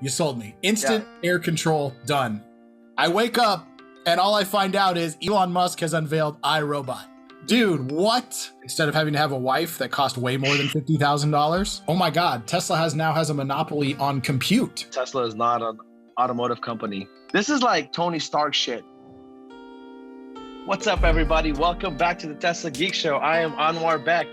You sold me. Instant air control, done. I wake up and all I find out is Elon Musk has unveiled iRobot. Dude, what? Instead of having to have a wife that cost way more than $50,000. Oh my God, Tesla now has a monopoly on compute. Tesla is not an automotive company. This is like Tony Stark shit. What's up, everybody? Welcome back to the Tesla Geek Show. I am Anwar Beck.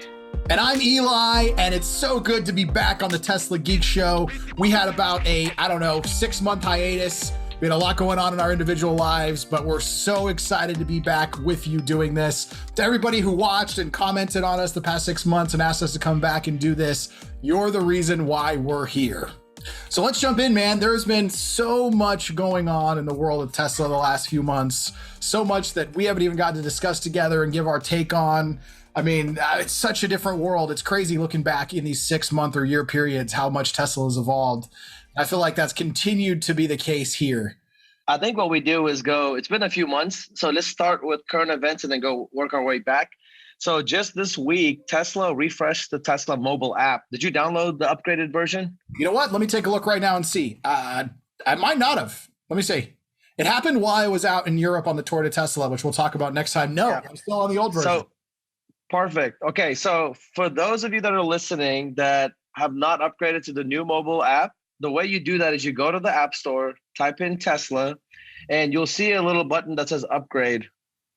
And I'm Eli, and it's so good to be back on the Tesla Geek Show. We had about a, 6-month hiatus. We had a lot going on in our individual lives, but we're so excited to be back with you doing this. To everybody who watched and commented on us the past 6 months and asked us to come back and do this, you're the reason why we're here. So let's jump in, man. There's been so much going on in the world of Tesla the last few months, so much that we haven't even gotten to discuss together and give our take on. I mean, it's such a different world. It's crazy looking back in these 6-month or year periods, how much Tesla has evolved. I feel like that's continued to be the case here. I think what we do is it's been a few months. So let's start with current events and then go work our way back. So just this week, Tesla refreshed the Tesla mobile app. Did you download the upgraded version? You know what? Let me take a look right now and see. I might not have. Let me see. It happened while I was out in Europe on the tour to Tesla, which we'll talk about next time. No, I'm still on the old version. So perfect. Okay, so for those of you that are listening that have not upgraded to the new mobile app, the way you do that is you go to the App Store, type in Tesla, and you'll see a little button that says upgrade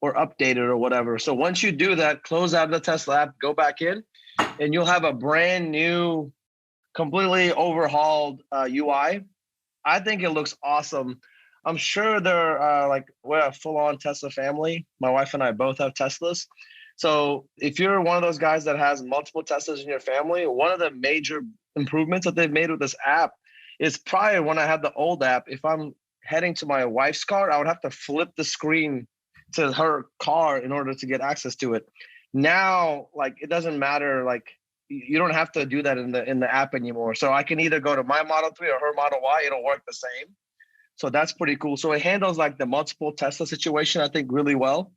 or updated or whatever. So once you do that, close out of the Tesla app, go back in, and you'll have a brand new, completely overhauled UI. I think it looks awesome. I'm sure we're a full-on Tesla family. My wife and I both have Teslas. So if you're one of those guys that has multiple Teslas in your family, one of the major improvements that they've made with this app is prior when I had the old app, if I'm heading to my wife's car, I would have to flip the screen to her car in order to get access to it. Now, it doesn't matter. You don't have to do that in the app anymore. So I can either go to my Model 3 or her Model Y. It'll work the same. So that's pretty cool. So it handles the multiple Tesla situation, I think, really well.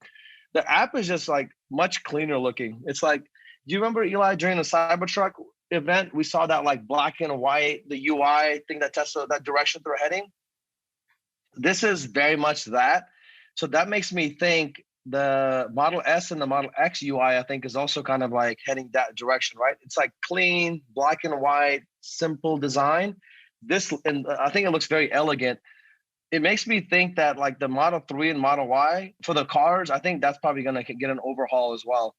The app is just much cleaner looking. It's do you remember, Eli, during the Cybertruck event, we saw that black and white, the UI thing that Tesla, that direction they're heading? This is very much that. So that makes me think the Model S and the Model X UI, I think, is also kind of heading that direction, right? It's clean, black and white, simple design. And I think it looks very elegant. It makes me think that the Model 3 and Model Y for the cars, I think that's probably going to get an overhaul as well.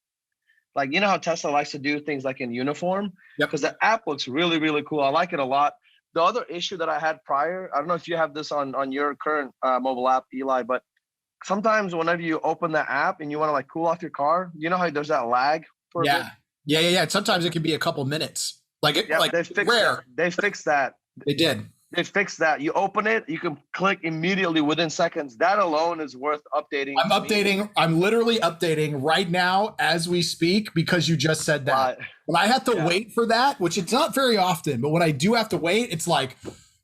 You know how Tesla likes to do things in uniform? Yep. Because the app looks really, really cool. I like it a lot. The other issue that I had prior, I don't know if you have this on your current mobile app, Eli, but sometimes whenever you open the app and you want to cool off your car, you know how there's that lag for a bit? Yeah. Sometimes it can be a couple minutes. They fixed that. They did. They fixed that. You open it, you can click immediately within seconds. That alone is worth updating. I'm literally updating right now as we speak because you just said that. When I have to wait for that, which it's not very often, but when I do have to wait, it's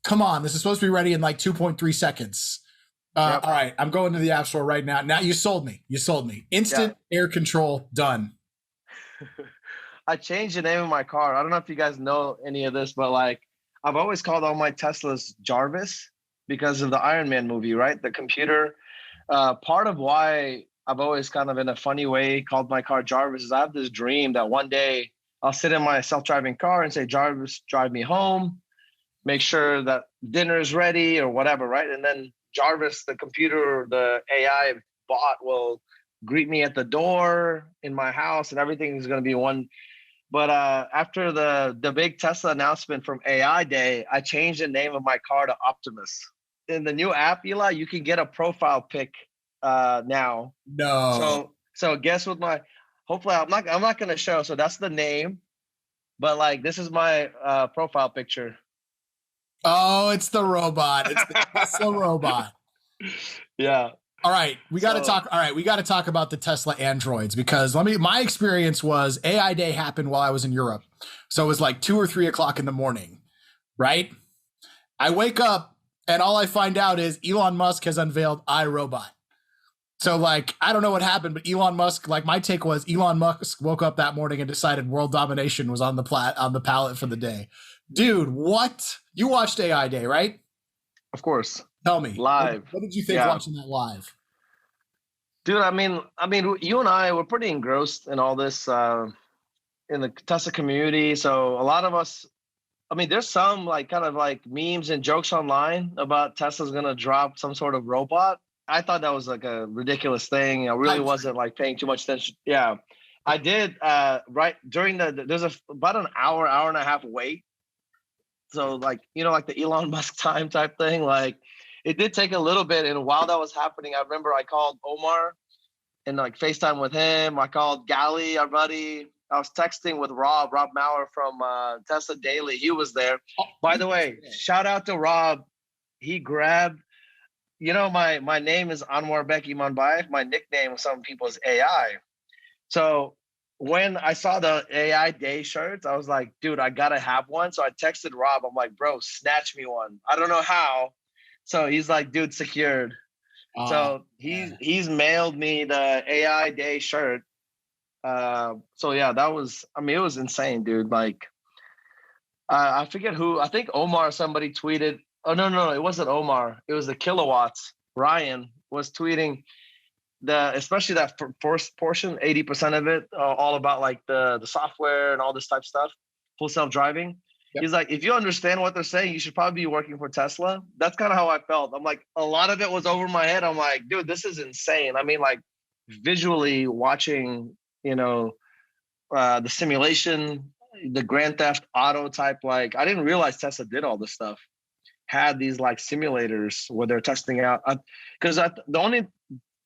come on, this is supposed to be ready in 2.3 seconds. All right, I'm going to the App Store right now. Now you sold me. Instant air control, done. I changed the name of my car. I don't know if you guys know any of this, but I've always called all my Teslas Jarvis because of the Iron Man movie, right? The computer. Part of why I've always kind of in a funny way called my car Jarvis is I have this dream that one day I'll sit in my self-driving car and say, Jarvis, drive me home, make sure that dinner is ready or whatever, right? And then Jarvis, the computer, the AI bot will greet me at the door in my house and everything is going to be one. But after the big Tesla announcement from AI Day, I changed the name of my car to Optimus. In the new app, Eli, you can get a profile pic now. No. So guess what hopefully I'm not going to show. So that's the name. But this is my profile picture. Oh, it's the robot. It's the Tesla robot. Yeah. All right, we got to talk. All right, we got to talk about the Tesla androids because my experience was AI Day happened while I was in Europe, so it was 2 or 3 o'clock in the morning, right? I wake up and all I find out is Elon Musk has unveiled iRobot. So I don't know what happened, but Elon Musk, my take was Elon Musk woke up that morning and decided world domination was on the palette for the day. Dude, what? You watched AI Day, right? Of course. Tell me, Live. what did you think Yeah. watching that live? Dude, I mean, you and I were pretty engrossed in all this in the Tesla community. So a lot of us, I mean, there's some like kind of like memes and jokes online about Tesla's gonna drop some sort of robot. I thought that was like a ridiculous thing. I really wasn't like paying too much attention. Yeah, I did. Right during there's about an hour and a half wait. So like like the Elon Musk time type thing. Like it did take a little bit, and while that was happening, I remember I called Omar and like FaceTime with him. I called Gally, our buddy. I was texting with Rob Maurer from Tesla Daily. He was there. By the way, shout out to Rob. He grabbed, my name is Anwar Bek Iman Bayev. My nickname with some people is AI. So when I saw the AI Day shirts, I was like, dude, I gotta have one. So I texted Rob. I'm like, bro, snatch me one. I don't know how. So he's like, dude, secured. So he's mailed me the AI Day shirt. So yeah, that was, it was insane, dude. Like, I forget who, I think Omar, somebody tweeted, oh, no, it wasn't Omar. It was the kilowatts. Ryan was tweeting especially that first portion, 80% of it, all about like the software and all this type of stuff, full self-driving. Yep. He's like, if you understand what they're saying, you should probably be working for Tesla. That's kind of how I felt. I'm like, a lot of it was over my head. I'm like, dude, this is insane. I mean, like visually watching, the simulation, the Grand Theft Auto type, like I didn't realize Tesla did all this stuff. Had these like simulators where they're testing out. Because the only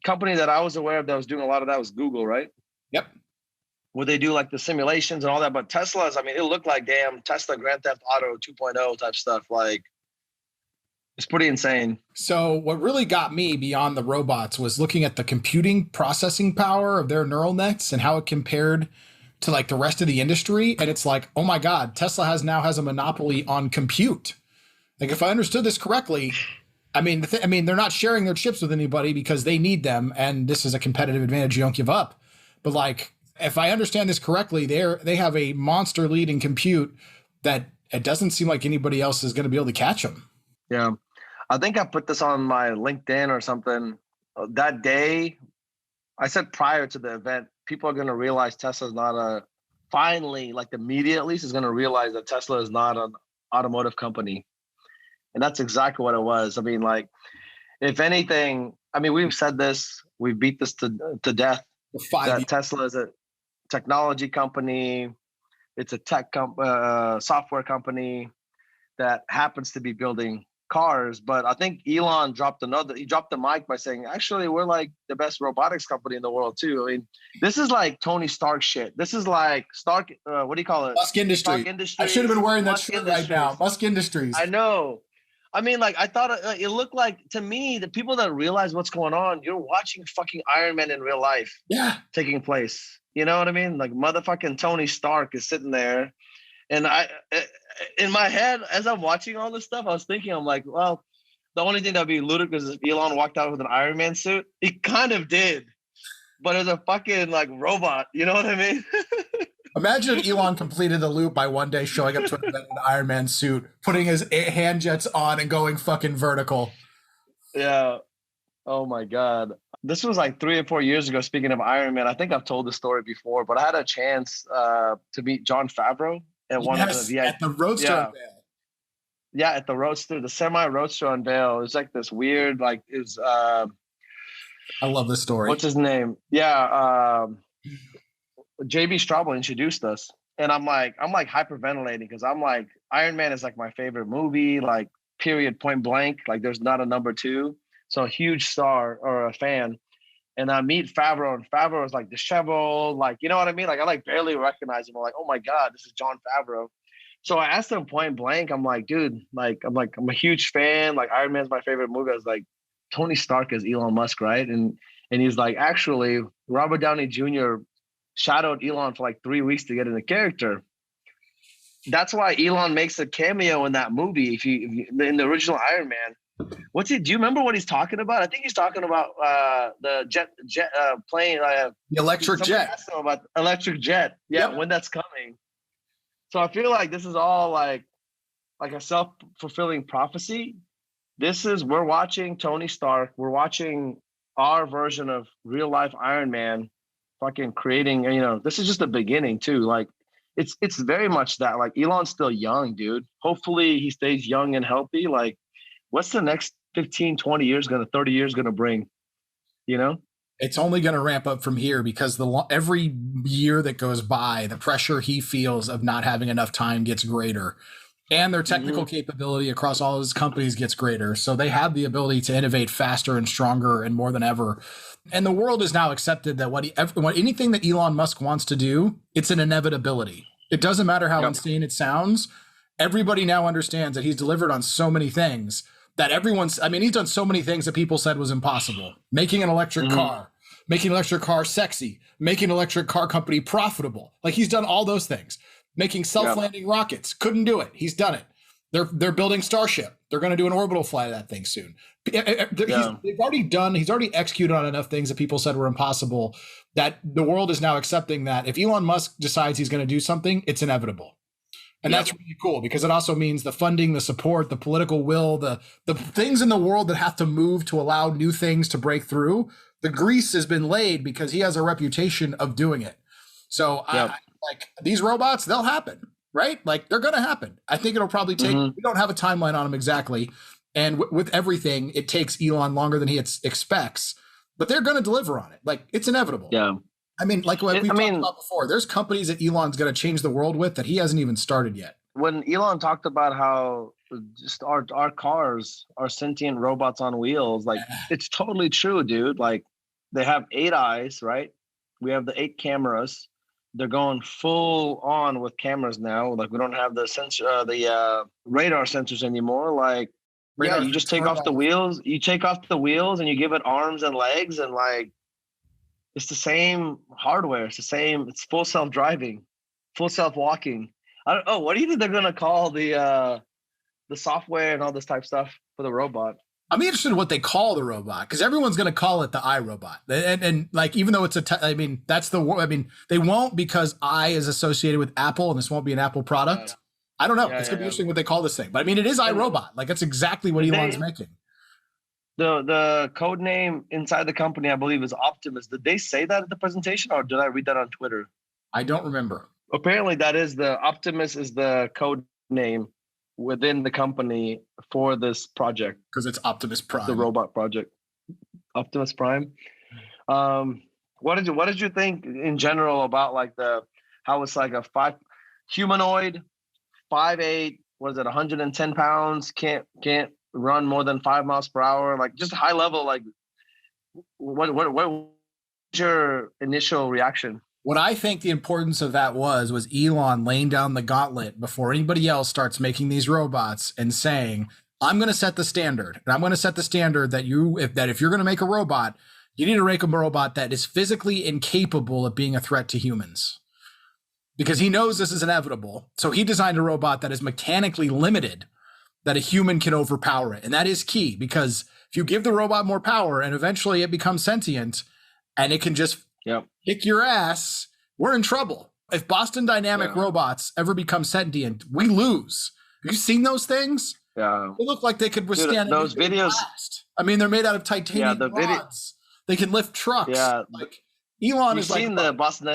company that I was aware of that was doing a lot of that was Google, right? Yep. Where they do like the simulations and all that. But Tesla's, it looked like damn Tesla Grand Theft Auto 2.0 type stuff. Like, it's pretty insane. So what really got me beyond the robots was looking at the computing processing power of their neural nets and how it compared to like the rest of the industry. And it's like, oh my God, Tesla now has a monopoly on compute. Like if I understood this correctly, they're not sharing their chips with anybody because they need them. And this is a competitive advantage you don't give up. But like, if I understand this correctly, they have a monster lead in compute that it doesn't seem like anybody else is going to be able to catch them. Yeah. I think I put this on my LinkedIn or something. That day, I said prior to the event, people are going to realize Tesla's not finally, like the media at least, is going to realize that Tesla is not an automotive company. And that's exactly what it was. Like, if anything, we've said this, we've beat this to death, that Tesla is a technology company. It's a software company that happens to be building cars. But I think Elon dropped the mic by saying, actually, we're like the best robotics company in the world too. This is like Tony Stark shit. This is like Stark, what do you call it? Musk Industries. I should have been wearing that shirt right now. Musk Industries. I know. I thought it looked like, to me, the people that realize what's going on, you're watching fucking Iron Man in real life taking place. You know what I mean? Like motherfucking Tony Stark is sitting there. And in my head, as I'm watching all this stuff, I was thinking, I'm like, well, the only thing that'd be ludicrous is if Elon walked out with an Iron Man suit. He kind of did, but as a fucking like robot, you know what I mean? Imagine if Elon completed the loop by one day showing up to an Iron Man suit, putting his hand jets on and going fucking vertical. Yeah. Oh my God. This was like 3 or 4 years ago. Speaking of Iron Man, I think I've told this story before, but I had a chance to meet Jon Favreau at one of the at the Roadster unveil. Yeah, at the Roadster, the semi-Roadster unveil. It was like this weird, like I love this story. What's his name? Yeah, JB Straubel introduced us, and I'm like hyperventilating because I'm like, Iron Man is like my favorite movie, like period, point blank. Like there's not a number two. So a huge star or a fan. And I meet Favreau, and Favreau is like disheveled, like, you know what I mean? Like I like barely recognize him. I'm like, oh my God, this is Jon Favreau. So I asked him point blank, I'm like, dude, I'm a huge fan. Like Iron Man's my favorite movie. I was like, Tony Stark is Elon Musk, right? And he's like, actually, Robert Downey Jr. shadowed Elon for like 3 weeks to get in the character. That's why Elon makes a cameo in that movie. If you in the original Iron Man. Do you remember what he's talking about? I think he's talking about the jet plane. The electric jet. Asked him about electric jet. Yeah, yep. When that's coming. So I feel like this is all like a self-fulfilling prophecy. we're watching Tony Stark. We're watching our version of real life Iron Man fucking creating, this is just the beginning too. Like it's very much that, like, Elon's still young, dude. Hopefully he stays young and healthy. Like, what's the next 15, 20 years 30 years gonna bring, It's only going to ramp up from here because every year that goes by, the pressure he feels of not having enough time gets greater, and their technical capability across all of his companies gets greater. So they have the ability to innovate faster and stronger and more than ever. And the world has now accepted that anything that Elon Musk wants to do, it's an inevitability. It doesn't matter how insane it sounds. Everybody now understands that he's delivered on so many things that he's done so many things that people said was impossible. Making an electric car, making an electric car sexy, making an electric car company profitable. Like, he's done all those things. Making self-landing rockets, couldn't do it. He's done it. They're building Starship. They're going to do an orbital flight of that thing soon. He's already executed on enough things that people said were impossible, that the world is now accepting that if Elon Musk decides he's going to do something, it's inevitable. And that's really cool, because it also means the funding, the support, the political will, the things in the world that have to move to allow new things to break through. The grease has been laid because he has a reputation of doing it. So like these robots, they'll happen, right? Like, they're going to happen. I think it'll probably take, we don't have a timeline on them exactly. And with everything, it takes Elon longer than he expects, but they're going to deliver on it. Like, it's inevitable. Yeah. I mean, like what we talked about before, there's companies that Elon's going to change the world with that he hasn't even started yet. When Elon talked about how just our cars are sentient robots on wheels, like, it's totally true, dude. Like, they have 8 eyes, right? We have the 8 cameras. They're going full on with cameras now. Like, we don't have the radar sensors anymore. Like, you just take off the wheels. You take off the wheels and you give it arms and legs, and like, it's the same hardware. It's the same. It's full self-driving, full self-walking. What do you think they're gonna call the software and all this type of stuff for the robot? I'm interested in what they call the robot, because everyone's going to call it the iRobot. And like, even though it's they won't, because I is associated with Apple and this won't be an Apple product. Yeah. I don't know. It's going to be interesting what they call this thing. But I mean, it is iRobot. Like, that's exactly what Elon's making. The code name inside the company, I believe, is Optimus. Did they say that at the presentation, or did I read that on Twitter? I don't remember. Apparently, Optimus is the code name within the company for this project, because it's Optimus Prime, the robot project. Optimus Prime. What did you think in general about, like, how it's like a humanoid, 5'8", what is it, 110 pounds, can't run more than 5 miles per hour, like, just high level, like, what was your initial reaction? What I think the importance of that was Elon laying down the gauntlet before anybody else starts making these robots and saying, I'm going to set the standard. And I'm going to set the standard that if you're going to make a robot, you need to make a robot that is physically incapable of being a threat to humans. Because he knows this is inevitable. So he designed a robot that is mechanically limited, that a human can overpower it. And that is key, because if you give the robot more power and eventually it becomes sentient and it can just kick your ass, we're in trouble. If Boston Dynamic robots ever become sentient, we lose. Have you seen those things? Yeah. They look like they could withstand those videos. Blast. I mean, they're made out of titanium rods. They can lift trucks. Yeah. Like, Elon is like... You've seen the Boston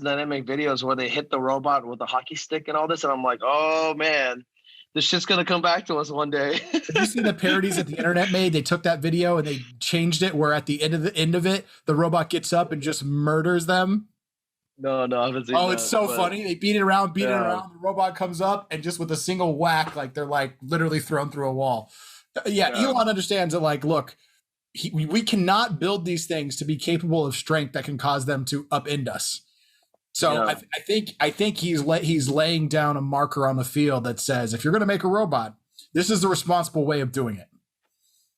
Dynamic videos where they hit the robot with a hockey stick and all this, and I'm like, oh man, this shit's gonna come back to us one day. Did you see the parodies that the internet made? They took that video and they changed it where at the end of it, the robot gets up and just murders them. No, I haven't seen that. It's so funny. They beat it around. The robot comes up and just with a single whack, like, they're like literally thrown through a wall. Elon understands that, like, look, we cannot build these things to be capable of strength that can cause them to upend us. So I think he's laying down a marker on the field that says, if you're going to make a robot, this is the responsible way of doing it.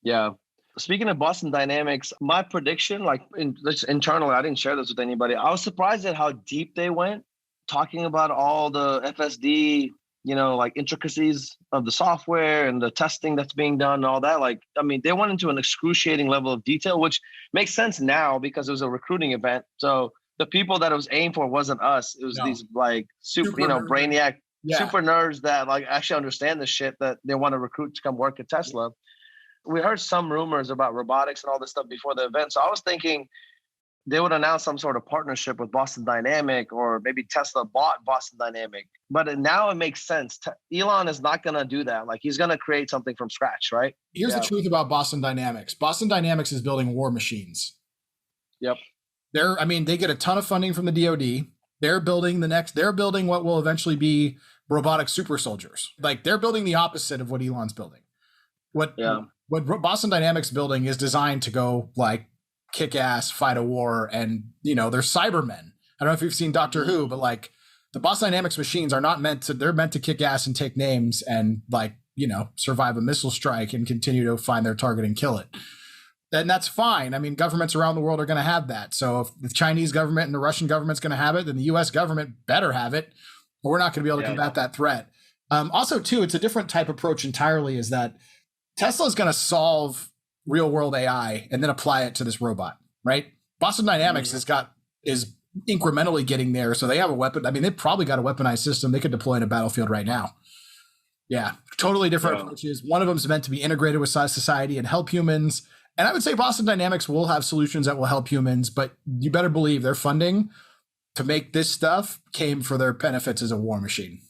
Yeah. Speaking of Boston Dynamics, my prediction, like, internally, I didn't share this with anybody. I was surprised at how deep they went, talking about all the FSD, like, intricacies of the software and the testing that's being done and all that. Like, I mean, they went into an excruciating level of detail, which makes sense now because it was a recruiting event. So the people that it was aimed for wasn't us. It was these, like, super brainiac Yeah. super nerds that like actually understand the shit that they want to recruit to come work at Tesla. We heard some rumors about robotics and all this stuff before the event. So I was thinking they would announce some sort of partnership with Boston Dynamic, or maybe Tesla bought Boston Dynamic. But now it makes sense. Elon is not going to do that. Like he's going to create something from scratch, right? Here's the truth about Boston Dynamics. Boston Dynamics is building war machines. Yep. They get a ton of funding from the DoD. They're building what will eventually be robotic super soldiers. Like they're building the opposite of what Elon's building. What Boston Dynamics building is designed to go like kick ass, fight a war, and they're Cybermen. I don't know if you've seen Doctor Who, but like the Boston Dynamics machines are not they're meant to kick ass and take names and like, survive a missile strike and continue to find their target and kill it. And that's fine. I mean, governments around the world are going to have that. So if the Chinese government and the Russian government's going to have it, then the US government better have it, or we're not going to be able to combat that threat. Also, too, it's a different type approach entirely, is that Tesla is going to solve real world AI and then apply it to this robot, right? Boston Dynamics is incrementally getting there. So they have a weapon. I mean, they've probably got a weaponized system they could deploy in a battlefield right now. Yeah, totally different approaches. One of them is meant to be integrated with society and help humans. And I would say Boston Dynamics will have solutions that will help humans, but you better believe their funding to make this stuff came for their benefits as a war machine.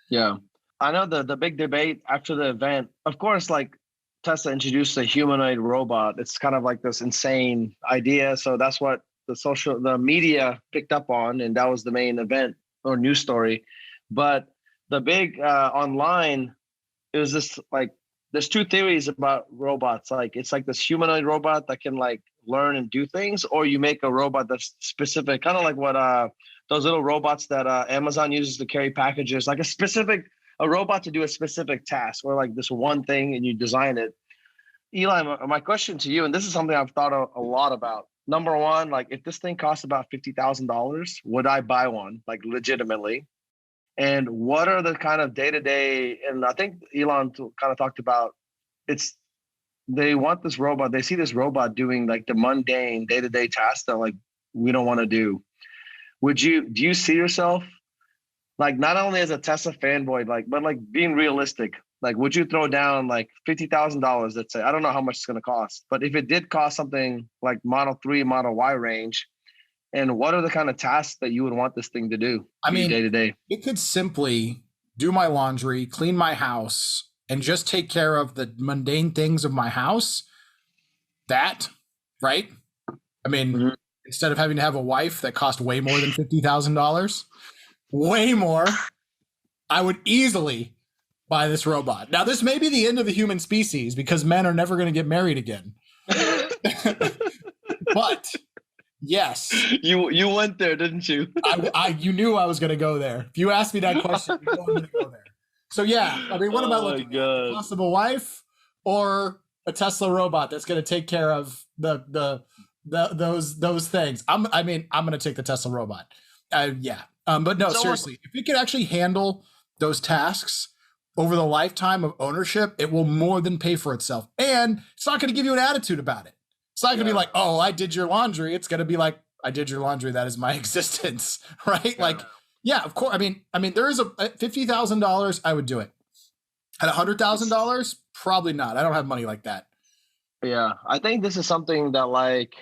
Yeah. I know the big debate after the event, of course, like Tesla introduced a humanoid robot. It's kind of like this insane idea. So that's what the media picked up on, and that was the main event or news story. But the big online, it was this like, there's two theories about robots. Like it's like this humanoid robot that can like learn and do things, or you make a robot that's specific, kind of like what those little robots that Amazon uses to carry packages, like a robot to do a specific task, or like this one thing, and you design it. Eli, my question to you, and this is something I've thought a lot about. Number one, like if this thing costs about $50,000, would I buy one, like legitimately? And what are the kind of day-to-day, and I think Elon kind of talked about, they want this robot, they see this robot doing like the mundane day-to-day tasks that like we don't want to do. Do you see yourself like not only as a Tesla fanboy, but like being realistic? Like, would you throw down like $50,000, let's say? I don't know how much it's going to cost, but if it did cost something like Model 3, Model Y range, and what are the kind of tasks that you would want this thing to do? I mean, day to day. It could simply do my laundry, clean my house, and just take care of the mundane things of my house. That, right? I mean, instead of having to have a wife that cost way more than $50,000, way more, I would easily buy this robot. Now, this may be the end of the human species because men are never going to get married again. But yes, you went there, didn't you? You knew I was going to go there. If you asked me that question, you know I'm going to go there. So yeah, I mean, what am I looking at? The cost of a wife or a Tesla robot that's going to take care of those things? I'm going to take the Tesla robot. But no, seriously, if it could actually handle those tasks over the lifetime of ownership, it will more than pay for itself. And it's not going to give you an attitude about it. It's not going to be like, oh, I did your laundry. It's going to be like, I did your laundry. That is my existence. Right? Yeah. Like, yeah, of course. I mean, there is at $50,000, I would do it. At $100,000, probably not. I don't have money like that. Yeah. I think this is something that like,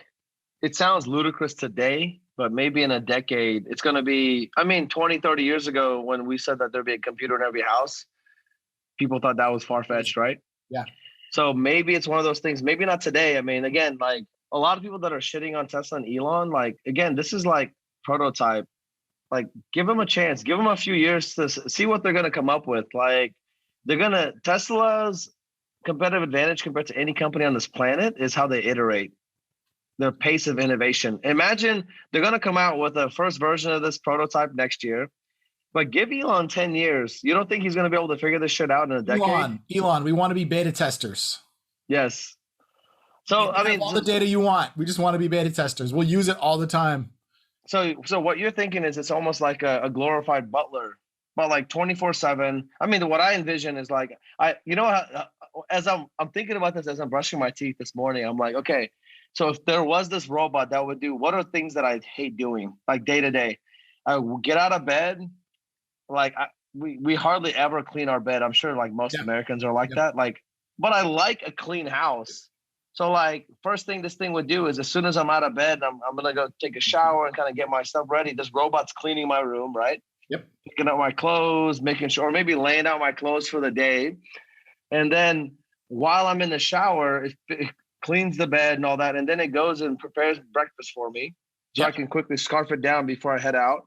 it sounds ludicrous today, but maybe in a decade, it's going to be, 20, 30 years ago when we said that there'd be a computer in every house, people thought that was far-fetched, right? Yeah. So maybe it's one of those things, maybe not today. I mean, again, like a lot of people that are shitting on Tesla and Elon, like, again, this is like prototype. Like, give them a chance, give them a few years to see what they're going to come up with. Like, Tesla's competitive advantage compared to any company on this planet is how they iterate, their pace of innovation. Imagine they're going to come out with a first version of this prototype next year. But give Elon 10 years. You don't think he's going to be able to figure this shit out in a decade? Elon, we want to be beta testers. Yes. So, all the data you want. We just want to be beta testers. We'll use it all the time. So what you're thinking is it's almost like a glorified butler, but like 24/7. What I envision is like, as I'm thinking about this, as I'm brushing my teeth this morning, I'm like, okay, so if there was this robot that would do, what are things that I hate doing, like day to day? I will get out of bed. Like we hardly ever clean our bed. I'm sure like most Americans are like that. Like, but I like a clean house. So like first thing this thing would do is as soon as I'm out of bed, I'm gonna go take a shower and kind of get my stuff ready. This robot's cleaning my room, right? Yep. Picking up my clothes, making sure, or maybe laying out my clothes for the day. And then while I'm in the shower, it cleans the bed and all that. And then it goes and prepares breakfast for me. So I can quickly scarf it down before I head out.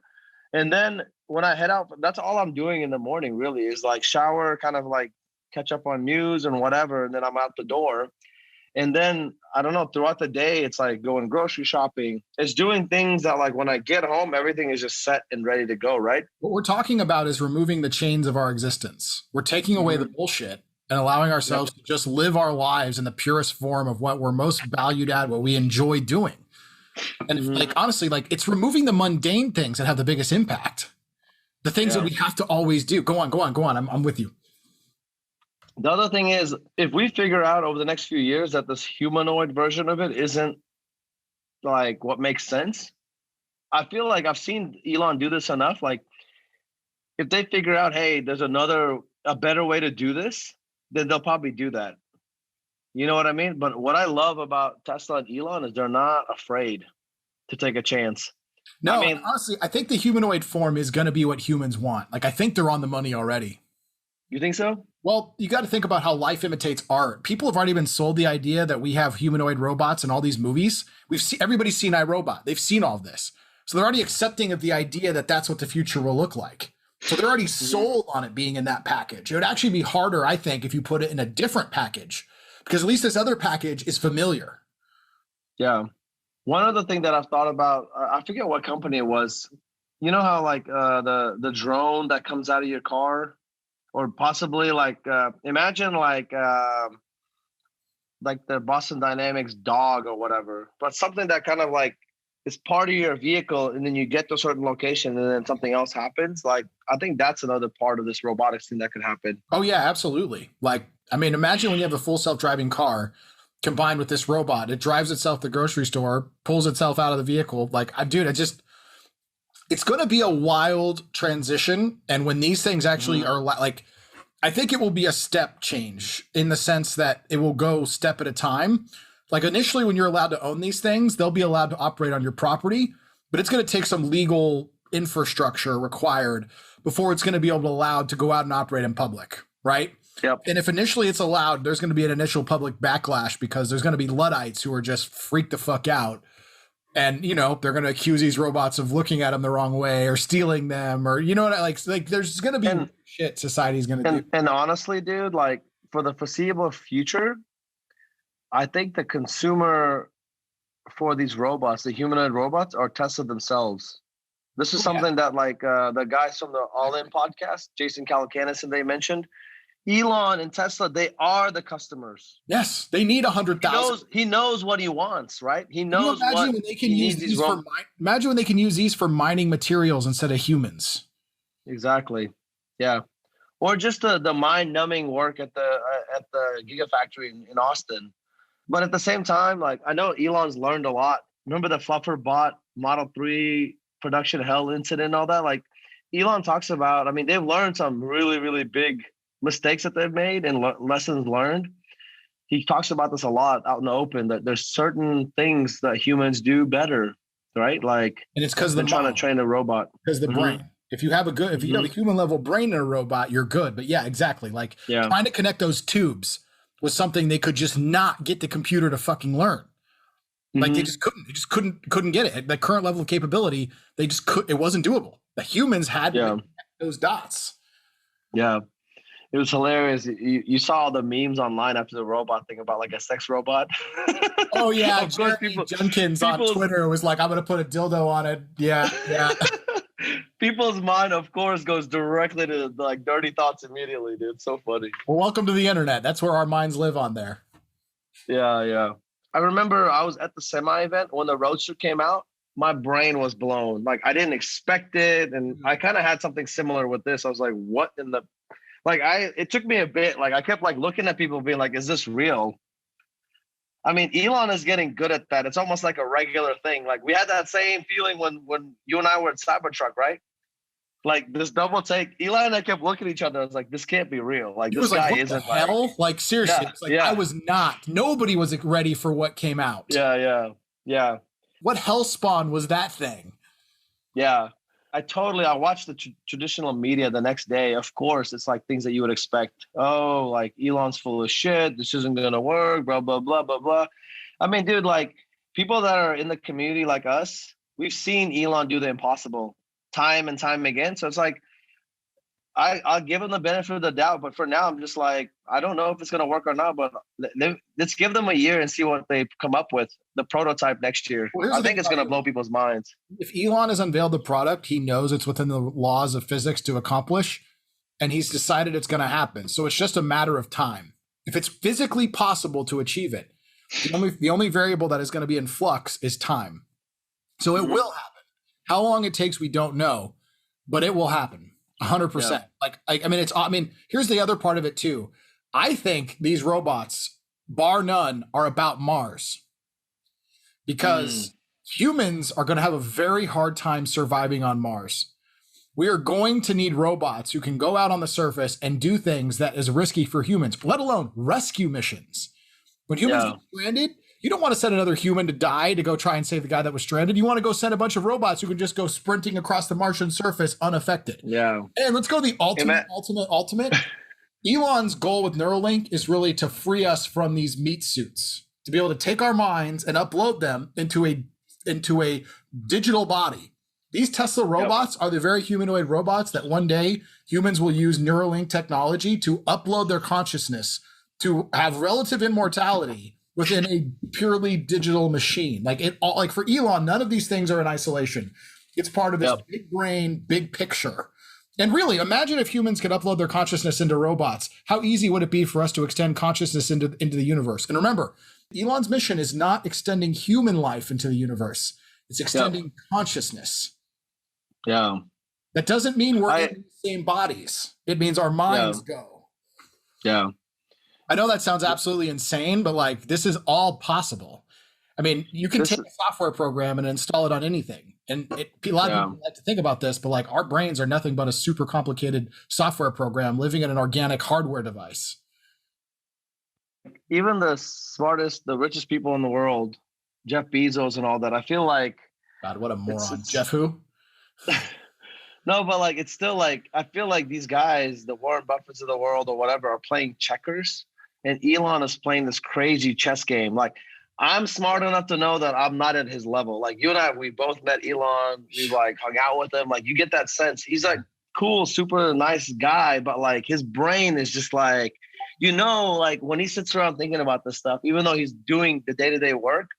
And then when I head out, that's all I'm doing in the morning really is like shower, kind of like catch up on news and whatever. And then I'm out the door. And then I don't know, throughout the day, it's like going grocery shopping. It's doing things that like when I get home, everything is just set and ready to go, right? What we're talking about is removing the chains of our existence. We're taking away the bullshit and allowing ourselves to just live our lives in the purest form of what we're most valued at, what we enjoy doing. And like, honestly, like it's removing the mundane things that have the biggest impact. The things that we have to always do. Go on. I'm with you. The other thing is, if we figure out over the next few years that this humanoid version of it isn't like what makes sense, I feel like I've seen Elon do this enough. Like, if they figure out, hey, there's a better way to do this, then they'll probably do that. You know what I mean? But what I love about Tesla and Elon is they're not afraid to take a chance. No, I mean, honestly, I think the humanoid form is going to be what humans want. Like, I think they're on the money already. You think so? Well, you got to think about how life imitates art. People have already been sold the idea that we have humanoid robots in all these movies. Everybody's seen iRobot. They've seen all of this. So they're already accepting of the idea that that's what the future will look like. So they're already sold on it being in that package. It would actually be harder, I think, if you put it in a different package, because at least this other package is familiar. Yeah. One other thing that I've thought about, I forget what company it was. You know how like the drone that comes out of your car? Or possibly like imagine like the Boston Dynamics dog or whatever, but something that kind of like is part of your vehicle, and then you get to a certain location, and then something else happens. Like I think that's another part of this robotics thing that could happen. Oh yeah, absolutely. Like I mean, imagine when you have a full self-driving car combined with this robot. It drives itself to the grocery store, pulls itself out of the vehicle. Like, dude, it's going to be a wild transition. And when these things actually are like, I think it will be a step change in the sense that it will go step at a time. Like initially when you're allowed to own these things, they'll be allowed to operate on your property, but it's going to take some legal infrastructure required before it's going to be able to allowed to go out and operate in public. Right. Yep. And if initially it's allowed, there's going to be an initial public backlash because there's going to be Luddites who are just freaked the fuck out. And, you know, they're going to accuse these robots of looking at them the wrong way or stealing them or, you know what I like there's going to be shit society's going to do. And honestly, dude, like for the foreseeable future, I think the consumer for these robots, the humanoid robots, are Tesla themselves. This is something that like the guys from the All In podcast, Jason Calacanis, and they mentioned, Elon and Tesla, they are the customers. Yes, they need 100,000. He knows what he wants, right? He knows what when they can use these for imagine when they can use these for mining materials instead of humans. Exactly. Yeah. Or just the mind-numbing work at the Gigafactory in Austin. But at the same time, like I know Elon's learned a lot. Remember the Fluffer Bot Model 3 production hell incident and all that? Like Elon talks about, I mean, they've learned some really, really big mistakes that they've made and lessons learned. He talks about this a lot out in the open, that there's certain things that humans do better, right? Like, and it's because they're trying to train a robot. Because the brain. If you have a human level brain in a robot, you're good. But yeah, exactly. Like trying to connect those tubes was something they could just not get the computer to fucking learn. Like they just couldn't. They just couldn't get it. At the current level of capability, they just it wasn't doable. The humans had to connect those dots. Yeah. It was hilarious. You saw all the memes online after the robot thing about like a sex robot. Oh yeah, Jenkins on Twitter was like, "I'm gonna put a dildo on it." Yeah. People's mind, of course, goes directly to like dirty thoughts immediately, dude. It's so funny. Well, welcome to the internet. That's where our minds live on there. Yeah. I remember I was at the semi event when the Roadster came out. My brain was blown. Like I didn't expect it, and I kind of had something similar with this. I was like, "What in the?" Like it took me a bit. Like I kept like looking at people being like, is this real? I mean, Elon is getting good at that. It's almost like a regular thing. Like we had that same feeling when you and I were at Cybertruck, right? Like this double take. Eli and I kept looking at each other. I was like, this can't be real. Like It this was like, guy what the isn't hell? Like seriously, Yeah, it's like yeah. I was not. Nobody was ready for what came out. Yeah. What hellspawn was that thing? Yeah. I watched the traditional media the next day. Of course, it's like things that you would expect. Oh, like Elon's full of shit. This isn't going to work, blah, blah, blah, blah, blah. I mean, dude, like people that are in the community like us, we've seen Elon do the impossible time and time again. So it's like, I'll give them the benefit of the doubt, but for now, I'm just like, I don't know if it's going to work or not, but let's give them a year and see what they come up with, the prototype next year. Well, I think it's going to blow people's minds. If Elon has unveiled the product, he knows it's within the laws of physics to accomplish, and he's decided it's going to happen. So it's just a matter of time. If it's physically possible to achieve it, the only variable that is going to be in flux is time. So it will happen. How long it takes, we don't know, but it will happen. 100%. Yeah. Like, I mean, here's the other part of it too. I think these robots, bar none, are about Mars because humans are going to have a very hard time surviving on Mars. We are going to need robots who can go out on the surface and do things that is risky for humans, let alone rescue missions. When humans get stranded, you don't want to send another human to die to go try and save the guy that was stranded. You want to go send a bunch of robots who can just go sprinting across the Martian surface unaffected. Yeah. And let's go to the ultimate. Elon's goal with Neuralink is really to free us from these meat suits, to be able to take our minds and upload them into a digital body. These Tesla robots are the very humanoid robots that one day humans will use Neuralink technology to upload their consciousness to have relative immortality within a purely digital machine. Like for Elon, none of these things are in isolation. It's part of this big brain, big picture. And really, imagine if humans could upload their consciousness into robots. How easy would it be for us to extend consciousness into the universe? And remember, Elon's mission is not extending human life into the universe. It's extending consciousness. Yeah. That doesn't mean we're in the same bodies. It means our minds go. Yeah. I know that sounds absolutely insane, but like this is all possible. I mean, you can take a software program and install it on anything. And a lot of people like to think about this, but like our brains are nothing but a super complicated software program living in an organic hardware device. Even the smartest, the richest people in the world, Jeff Bezos and all that, I feel like... God, what a moron. Jeff who? No, but like, it's still like, I feel like these guys, the Warren Buffetts of the world or whatever, are playing checkers. And Elon is playing this crazy chess game. Like, I'm smart enough to know that I'm not at his level. Like, you and I, we both met Elon. We like hung out with him. Like, you get that sense. He's like cool, super nice guy, but like his brain is just like, like when he sits around thinking about this stuff, even though he's doing the day-to-day work,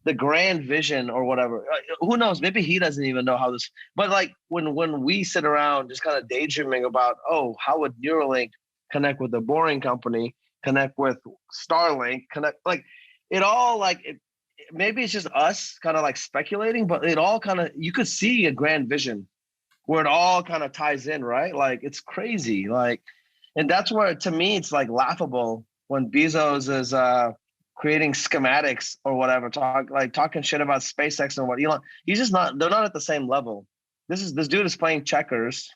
the grand vision or whatever, who knows? Maybe he doesn't even know how this. But like when we sit around just kind of daydreaming about, how would Neuralink connect with the Boring Company? Connect with Starlink, like it all like maybe it's just us kind of like speculating, but it all kind of, you could see a grand vision where it all kind of ties in, right? Like it's crazy. Like, and that's where to me, it's like laughable when Bezos is creating schematics or whatever, talking shit about SpaceX and what Elon, they're not at the same level. This dude is playing checkers.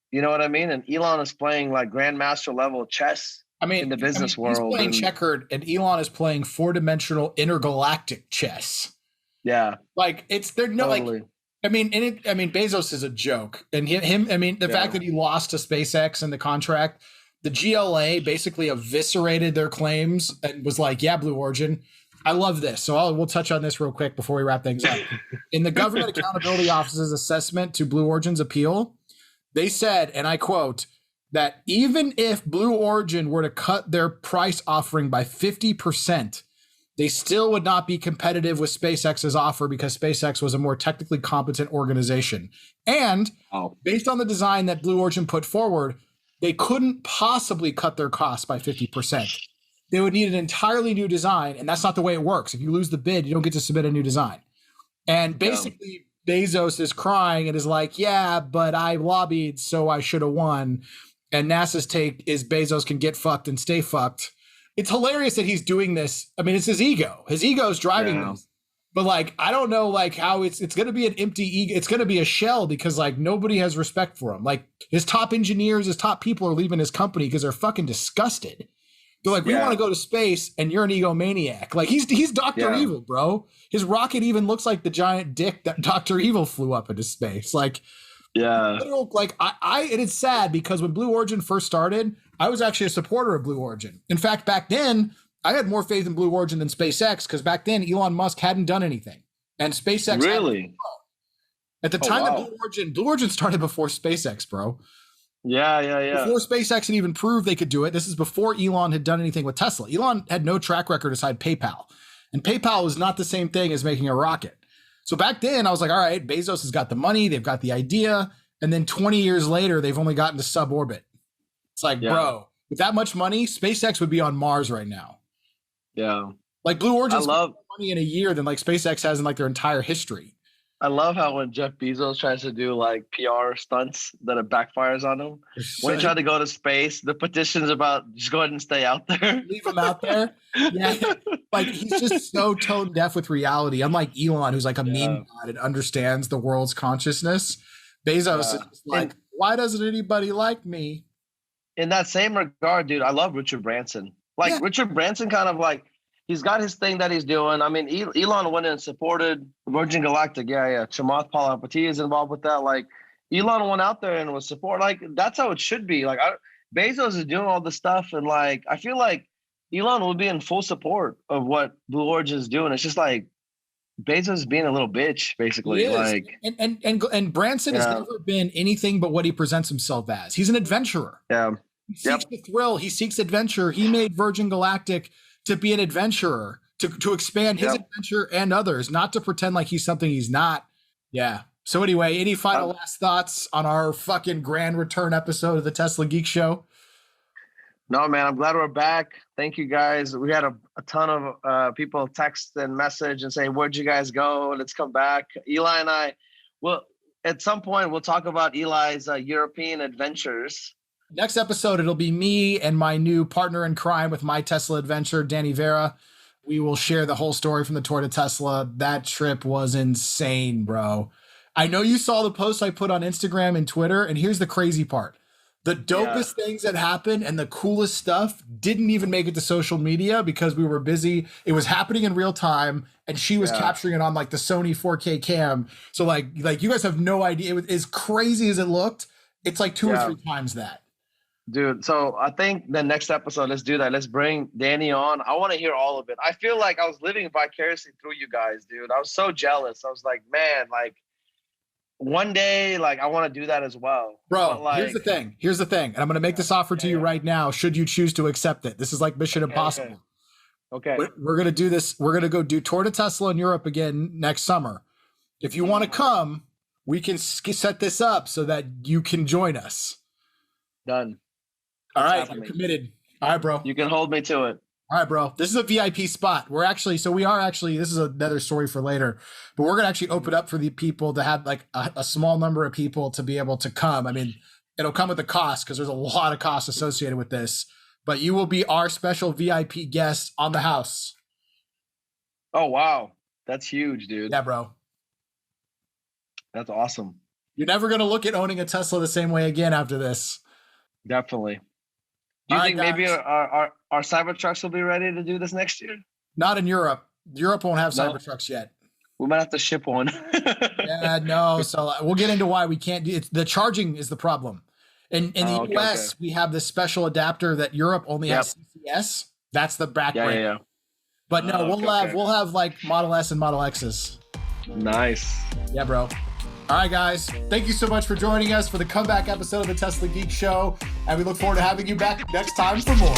You know what I mean? And Elon is playing like grandmaster level chess. In the business world, he's playing checkered, and Elon is playing four-dimensional intergalactic chess. Yeah, like they're no totally. Like. Bezos is a joke, and the fact that he lost to SpaceX in the contract, the GLA basically eviscerated their claims and was like, "Yeah, Blue Origin." I love this, so we'll touch on this real quick before we wrap things up. In the Government Accountability Office's assessment to Blue Origin's appeal, they said, and I quote, that even if Blue Origin were to cut their price offering by 50%, they still would not be competitive with SpaceX's offer because SpaceX was a more technically competent organization. And based on the design that Blue Origin put forward, they couldn't possibly cut their costs by 50%. They would need an entirely new design, and that's not the way it works. If you lose the bid, you don't get to submit a new design. And basically, Bezos is crying and is like, yeah, but I lobbied, so I should have won. And NASA's take is Bezos can get fucked and stay fucked. It's hilarious that he's doing this. I mean, it's his ego. His ego is driving this. But like, I don't know like how it's going to be an empty ego. It's going to be a shell because like nobody has respect for him. Like his top engineers, his top people are leaving his company because they're fucking disgusted. They're like, we want to go to space and you're an egomaniac. Like he's Dr. Evil, bro. His rocket even looks like the giant dick that Dr. Evil flew up into space. Like, like and it's sad because when Blue Origin first started, I was actually a supporter of Blue Origin. In fact, back then, I had more faith in Blue Origin than SpaceX because back then Elon Musk hadn't done anything, and SpaceX really at the time that Blue Origin started before SpaceX, bro. Yeah. Before SpaceX had even proved they could do it. This is before Elon had done anything with Tesla. Elon had no track record aside PayPal, and PayPal was not the same thing as making a rocket. So back then I was like, all right, Bezos has got the money, they've got the idea, and then 20 years later they've only gotten to suborbit. It's like, bro, with that much money, SpaceX would be on Mars right now. Yeah. Like Blue Origin's more money in a year than like SpaceX has in like their entire history. I love how when Jeff Bezos tries to do like PR stunts that it backfires on him. When he tried to go to space, the petition's about just go ahead and stay out there. Leave him out there. Yeah. Like he's just so tone deaf with reality. Unlike Elon, who's like a meme god and understands the world's consciousness. Bezos is just like, why doesn't anybody like me? In that same regard, dude, I love Richard Branson. Like Richard Branson kind of like, he's got his thing that he's doing. I mean, Elon went and supported Virgin Galactic. Yeah. Chamath Palihapitiya is involved with that. Like Elon went out there and was support. Like that's how it should be. Like Bezos is doing all this stuff. And like, I feel like Elon will be in full support of what Blue Origin is doing. It's just like Bezos is being a little bitch, basically. Like, and Branson has never been anything but what he presents himself as. He's an adventurer. Yeah. He seeks the thrill. He seeks adventure. He made Virgin Galactic to be an adventurer, to expand his adventure and others, not to pretend like he's something he's not. Yeah. So anyway, any final last thoughts on our fucking grand return episode of the Tesla Geek Show? No, man, I'm glad we're back. Thank you guys. We had a ton of people text and message and say, where'd you guys go? Let's come back. Eli and I, well, at some point we'll talk about Eli's European adventures. Next episode, it'll be me and my new partner in crime with my Tesla adventure, Danny Vera. We will share the whole story from the tour to Tesla. That trip was insane, bro. I know you saw the posts I put on Instagram and Twitter, and here's the crazy part. The dopest things that happened and the coolest stuff didn't even make it to social media because we were busy. It was happening in real time, and she was capturing it on like the Sony 4K cam. So like you guys have no idea. It was as crazy as it looked. It's like 2 or 3 times that. Dude, so I think the next episode, let's do that. Let's bring Danny on. I want to hear all of it. I feel like I was living vicariously through you guys, dude. I was so jealous. I was like, man, like one day, like I want to do that as well. Bro, like, here's the thing. And I'm going to make this offer to you right now, should you choose to accept it. This is like Mission Impossible. Okay. We're going to do this. We're going to go do Tour de Tesla in Europe again next summer. If you want to come, we can set this up so that you can join us. Done. All right, you're committed. All right, bro. You can hold me to it. All right, bro. This is a VIP spot. This is another story for later, but we're going to actually open up for the people to have like a small number of people to be able to come. I mean, it'll come with a cost because there's a lot of costs associated with this, but you will be our special VIP guest on the house. Oh, wow. That's huge, dude. Yeah, bro. That's awesome. You're never going to look at owning a Tesla the same way again after this. Definitely. Do you think maybe our Cybertrucks will be ready to do this next year? Not in Europe. Europe won't have Cybertrucks yet. We might have to ship one. Yeah, no. So we'll get into why we can't do it. The charging is the problem. In the US, we have this special adapter that Europe only has CCS. That's the backbone. Yeah. But no, we'll have like Model S and Model X's. Nice. Yeah, bro. All right, guys. Thank you so much for joining us for the comeback episode of the Tesla Geek Show. And we look forward to having you back next time for more.